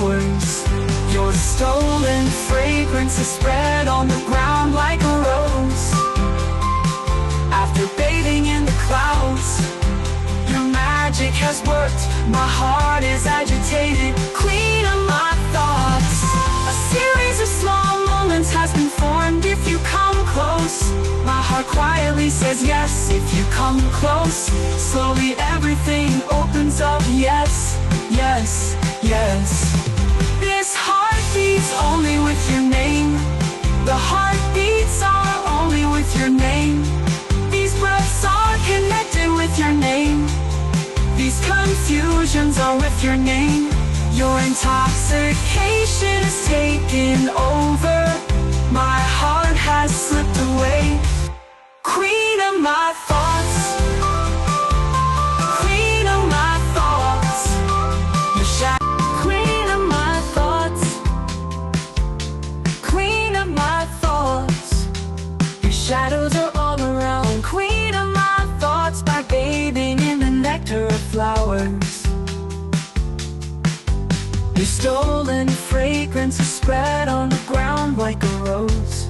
flowers. Your stolen fragrance is spread on the ground like a rose. After bathing in the clouds, your magic has worked. My heart is agitated, queen of my thoughts. A series of small moments has been formed if you come close. My heart quietly says yes if you come close. Slowly everything opens up, yes, yes, yes. This heart beats only with your name. The heartbeats are only with your name. These breaths are connected with your name. These confusions are with your name. Your intoxication is taken over. My heart has slipped away. Queen of my thoughts, queen of my thoughts. Your shadow, queen of my thoughts, queen of my thoughts. Your shadows are all around, queen of my thoughts. By bathing in the nectar of flowers, your stolen fragrance is spread on the ground like a rose.